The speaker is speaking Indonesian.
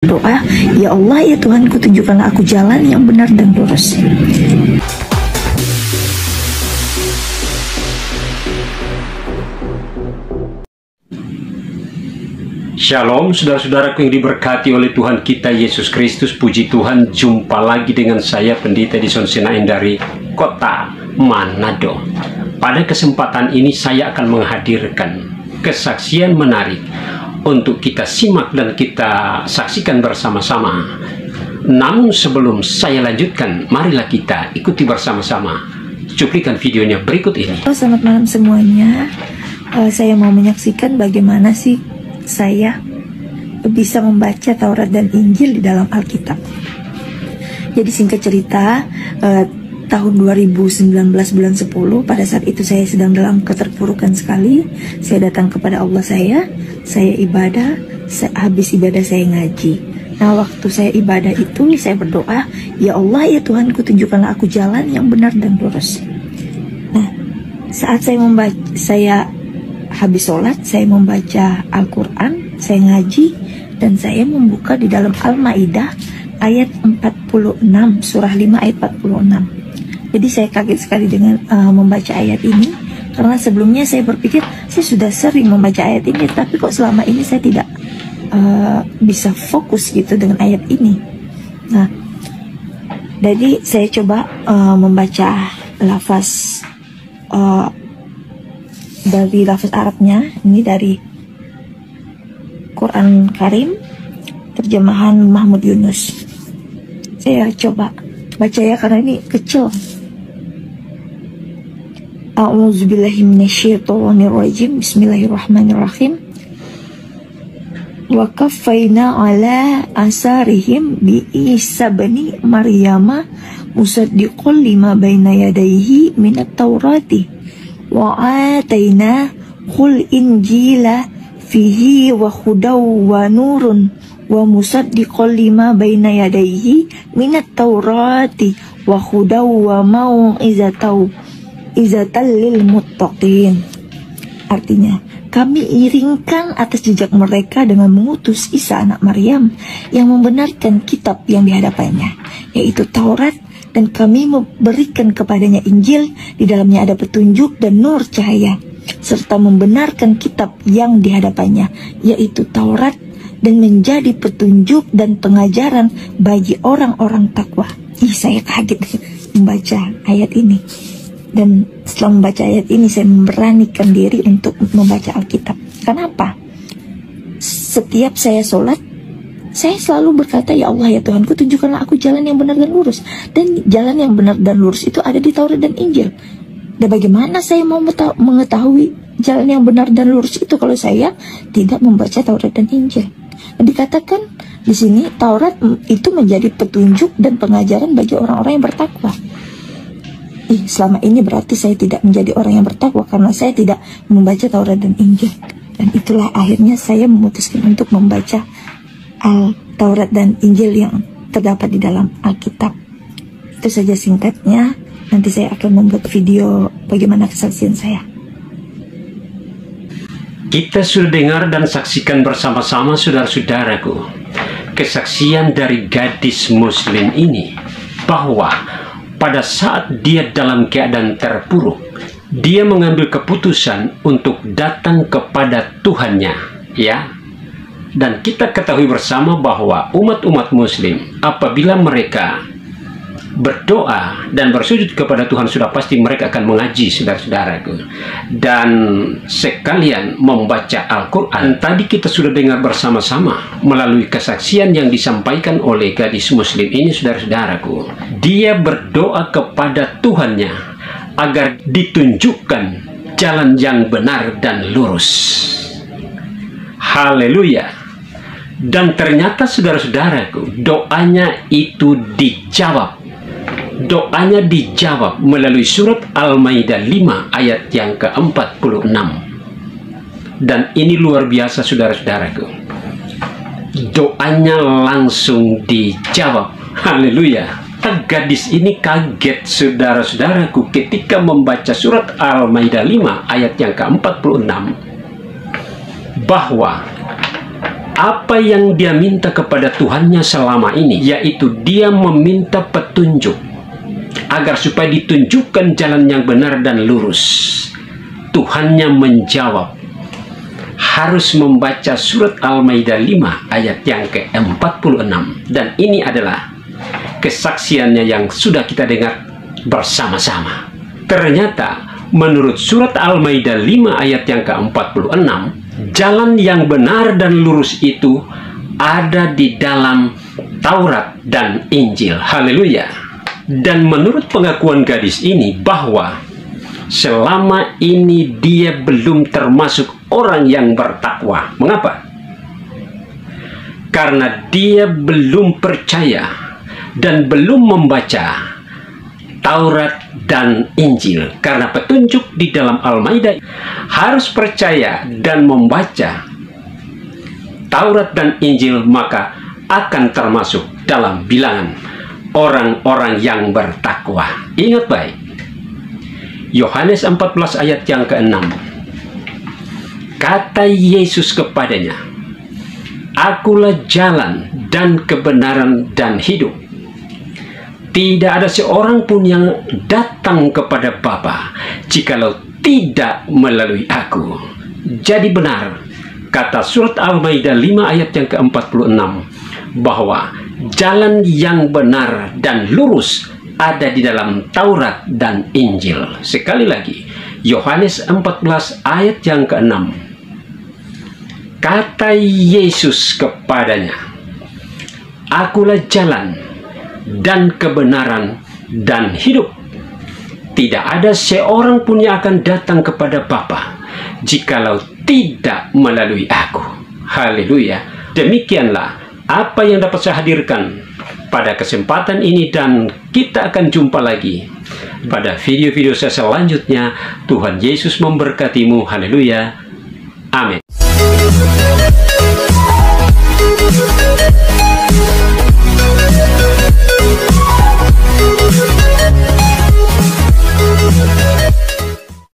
Doa, ya Allah ya Tuhanku, tunjukkanlah aku jalan yang benar dan lurus. Shalom saudara-saudaraku yang diberkati oleh Tuhan kita Yesus Kristus. Puji Tuhan, jumpa lagi dengan saya Pendeta Edison Sinain dari kota Manado. Pada kesempatan ini saya akan menghadirkan kesaksian menarik untuk kita simak dan kita saksikan bersama-sama. Namun sebelum saya lanjutkan, marilah kita ikuti bersama-sama cuplikan videonya berikut ini. Selamat malam semuanya. Saya mau menyaksikan bagaimana sih saya bisa membaca Taurat dan Injil di dalam Alkitab. Jadi singkat cerita, tahun 2019 bulan 10, pada saat itu saya sedang dalam keterpurukan sekali. Saya datang kepada Allah saya ibadah, habis ibadah saya ngaji. Nah, waktu saya ibadah itu saya berdoa, ya Allah ya Tuhanku, tunjukkanlah aku jalan yang benar dan lurus. Nah, saat saya habis sholat, saya membaca Al-Quran, saya ngaji, dan saya membuka di dalam Al-Ma'idah ayat 46, surah 5 ayat 46. Jadi saya kaget sekali dengan membaca ayat ini, karena sebelumnya saya berpikir saya sudah sering membaca ayat ini, tapi kok selama ini saya tidak bisa fokus gitu dengan ayat ini. Nah, jadi saya coba membaca lafaz dari lafaz Arabnya, ini dari Quran Karim terjemahan Mahmud Yunus. Saya coba baca ya, karena ini kecil. A'udzubillahi minasyaitonirrajim. Bismillahirrahmanirrahim. Wa kaffayna ala asarihim bi Isa bani Maryama musaddiqan lima baina yadayhi minat taurati wa ataina qul injila fihi wa hudaw wa nurun wa musaddiqan lima baina yadayhi minat taurati wa hudaw wa mau'izatan lil muttaqin. Artinya, kami iringkan atas jejak mereka dengan mengutus Isa anak Maryam yang membenarkan kitab yang dihadapannya, yaitu Taurat, dan kami memberikan kepadanya Injil, di dalamnya ada petunjuk dan nur cahaya, serta membenarkan kitab yang dihadapannya, yaitu Taurat, dan menjadi petunjuk dan pengajaran bagi orang-orang takwa. Saya kaget membaca ayat ini. Dan setelah membaca ayat ini, saya memberanikan diri untuk membaca Alkitab. Kenapa? Setiap saya sholat, saya selalu berkata, ya Allah ya Tuhanku, tunjukkanlah aku jalan yang benar dan lurus. Dan jalan yang benar dan lurus itu ada di Taurat dan Injil. Dan bagaimana saya mau mengetahui jalan yang benar dan lurus itu kalau saya tidak membaca Taurat dan Injil? Dan dikatakan di sini Taurat itu menjadi petunjuk dan pengajaran bagi orang-orang yang bertakwa. Selama ini berarti saya tidak menjadi orang yang bertakwa karena saya tidak membaca Taurat dan Injil. Dan itulah akhirnya saya memutuskan untuk membaca Taurat dan Injil yang terdapat di dalam Alkitab. Itu saja singkatnya. Nanti saya akan membuat video bagaimana kesaksian saya. Kita sudah dengar dan saksikan bersama-sama, saudara-saudaraku, kesaksian dari gadis muslim ini, bahwa pada saat dia dalam keadaan terpuruk, dia mengambil keputusan untuk datang kepada Tuhannya, ya. Dan kita ketahui bersama bahwa umat-umat muslim, apabila mereka berdoa dan bersujud kepada Tuhan, sudah pasti mereka akan mengaji, saudara-saudaraku, dan sekalian membaca Al-Quran. Tadi kita sudah dengar bersama-sama melalui kesaksian yang disampaikan oleh gadis muslim ini, saudara-saudaraku. Dia berdoa kepada Tuhannya agar ditunjukkan jalan yang benar dan lurus. Haleluya. Dan ternyata, saudara-saudaraku, doanya itu dijawab. Doanya dijawab melalui surat Al-Ma'idah 5 ayat yang ke-46. Dan ini luar biasa, saudara-saudaraku. Doanya langsung dijawab. Haleluya. Gadis ini kaget, saudara-saudaraku, ketika membaca surat Al-Ma'idah 5 ayat yang ke-46, bahwa apa yang dia minta kepada Tuhannya selama ini, yaitu dia meminta petunjuk agar supaya ditunjukkan jalan yang benar dan lurus. Tuhannya menjawab, harus membaca surat Al-Maidah 5 ayat yang ke-46. Dan ini adalah kesaksiannya yang sudah kita dengar bersama-sama. Ternyata menurut surat Al-Maidah 5 ayat yang ke-46, jalan yang benar dan lurus itu ada di dalam Taurat dan Injil. Haleluya. Dan menurut pengakuan gadis ini bahwa selama ini dia belum termasuk orang yang bertakwa. Mengapa? Karena dia belum percaya dan belum membaca Taurat dan Injil. Karena petunjuk di dalam Al-Maidah harus percaya dan membaca Taurat dan Injil, maka akan termasuk dalam bilangan orang-orang yang bertakwa. Ingat baik, Yohanes 14 ayat yang ke-6. Kata Yesus kepadanya, Akulah jalan dan kebenaran dan hidup. Tidak ada seorang pun yang datang kepada Bapa jikalau tidak melalui aku. Jadi benar kata surat Al-Maidah 5 ayat yang ke-46 bahwa jalan yang benar dan lurus ada di dalam Taurat dan Injil. Sekali lagi, Yohanes 14 ayat yang ke-6. Kata Yesus kepadanya, Akulah jalan dan kebenaran dan hidup. Tidak ada seorang pun yang akan datang kepada Bapa jikalau tidak melalui aku. Haleluya. Demikianlah apa yang dapat saya hadirkan pada kesempatan ini, dan kita akan jumpa lagi pada video-video saya selanjutnya. Tuhan Yesus memberkatimu. Haleluya. Amin.